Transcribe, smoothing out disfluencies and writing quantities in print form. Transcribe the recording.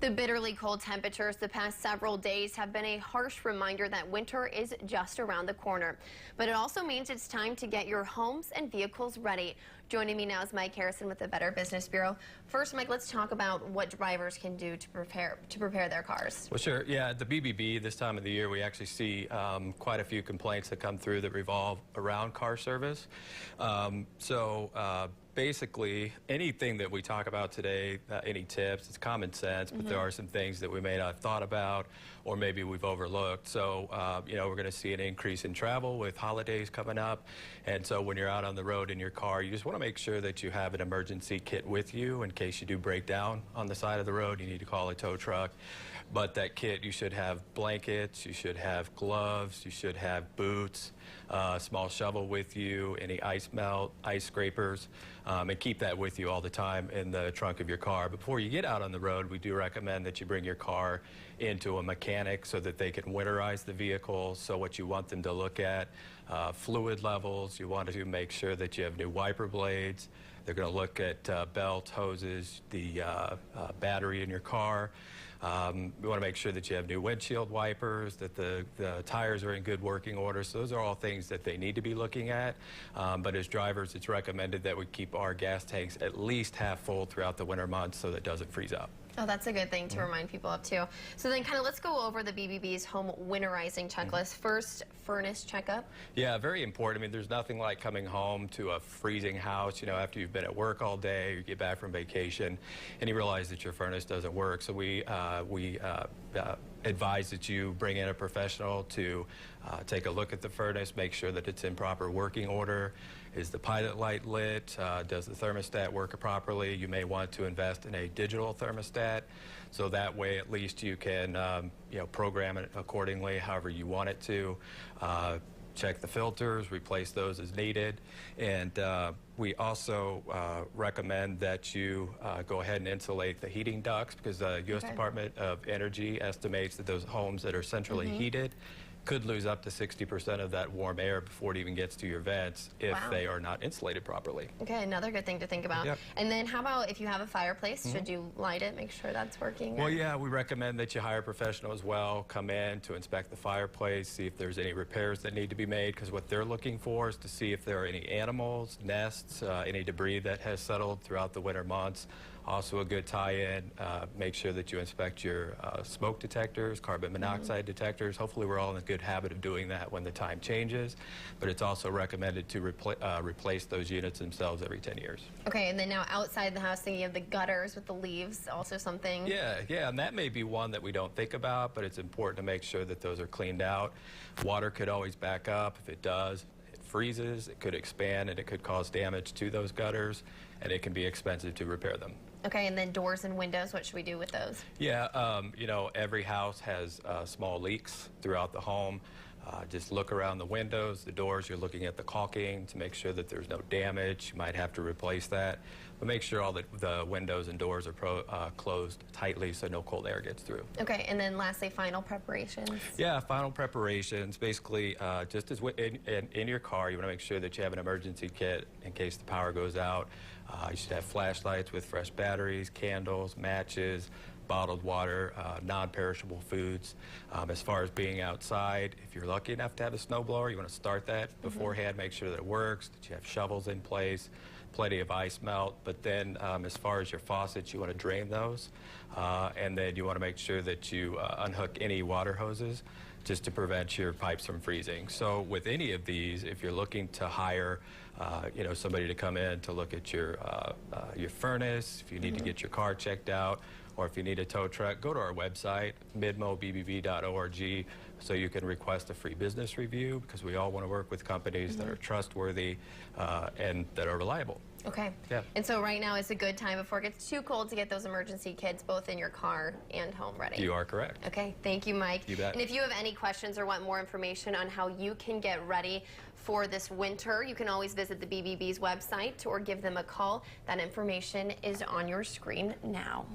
The bitterly cold temperatures the past several days have been a harsh reminder that winter is just around the corner. But it also means it's time to get your homes and vehicles ready. Joining me now is Mike Harrison with the Better Business Bureau. First, Mike, let's talk about what drivers can do to prepare their cars. Well, sure. Yeah, at the BBB this time of the year, we actually see quite a few complaints that come through that revolve around car service. Basically, anything that we talk about today, any tips, it's common sense, but there are some things that we may not have thought about or maybe we've overlooked. So, we're going to see an increase in travel with holidays coming up. And so when you're out on the road in your car, you just want to make sure that you have an emergency kit with you in case you do break down on the side of the road. You need to call a tow truck. But that kit, you should have blankets, you should have gloves, you should have boots, a small shovel with you, any ice melt, ice scrapers, and keep that with you all the time in the trunk of your car. Before you get out on the road, we do recommend that you bring your car into a mechanic so that they can winterize the vehicle. So what you want them to look at, fluid levels, you want to make sure that you have new wiper blades. They're going to look at belts, hoses, the battery in your car. We want to make sure that you have new windshield wipers, that the tires are in good working order. So those are all things that they need to be looking at. But as drivers, it's recommended that we keep our gas tanks at least half full throughout the winter months so that it doesn't freeze up. Oh, that's a good thing to remind people of, too. So then let's go over the BBB's home winterizing checklist. First, furnace checkup. Yeah, very important. I mean, there's nothing like coming home to a freezing house, after you've been at work all day, you get back from vacation, and you realize that your furnace doesn't work. So we advise that you bring in a professional to take a look at the furnace, make sure that it's in proper working order. Is the pilot light lit? Does the thermostat work properly? You may want to invest in a digital thermostat, so that way at least you can program it accordingly however you want it to. Check the filters, replace those as needed, and we also recommend that you go ahead and insulate the heating ducts, because the U.S. Department of Energy estimates that those homes that are centrally heated could lose up to 60% of that warm air before it even gets to your vents if they are not insulated properly. Okay, another good thing to think about. Yep. And then how about if you have a fireplace, should you light it, make sure that's working? Well, yeah, we recommend that you hire a professional as well, come in to inspect the fireplace, see if there's any repairs that need to be made, because what they're looking for is to see if there are any animals, nests, any debris that has settled throughout the winter months. Also a good tie-in, make sure that you inspect your smoke detectors, carbon monoxide detectors. Hopefully we're all in a good habit of doing that when the time changes, but it's also recommended to replace those units themselves every 10 years. Okay, and then now outside the house, thinking of the gutters with the leaves, also something. Yeah, and that may be one that we don't think about, but it's important to make sure that those are cleaned out. Water could always back up. If it does, it freezes, it could expand, and it could cause damage to those gutters, and it can be expensive to repair them. Okay, and then doors and windows, what should we do with those? Yeah, every house has small leaks throughout the home. Just look around the windows, the doors, you're looking at the caulking to make sure that there's no damage. You might have to replace that. But make sure all the windows and doors are closed tightly so no cold air gets through. Okay, and then lastly, final preparations. Yeah, final preparations. Basically, just as in your car, you want to make sure that you have an emergency kit in case the power goes out. You should have flashlights with fresh batteries, candles, matches, bottled water, non-perishable foods. As far as being outside, if you're lucky enough to have a snowblower, you want to start that beforehand, make sure that it works, that you have shovels in place, plenty of ice melt. But then as far as your faucets, you want to drain those, and then you want to make sure that you unhook any water hoses just to prevent your pipes from freezing. So with any of these, if you're looking to hire somebody to come in to look at your furnace, if you need to get your car checked out, or if you need a tow truck, go to our website, midmobbv.org, so you can request a free business review, because we all want to work with companies that are trustworthy and that are reliable. Okay. Yeah. And so right now is a good time before it gets too cold to get those emergency kits both in your car and home ready. You are correct. Okay. Thank you, Mike. You bet. And if you have any questions or want more information on how you can get ready for this winter, you can always visit the BBB's website or give them a call. That information is on your screen now.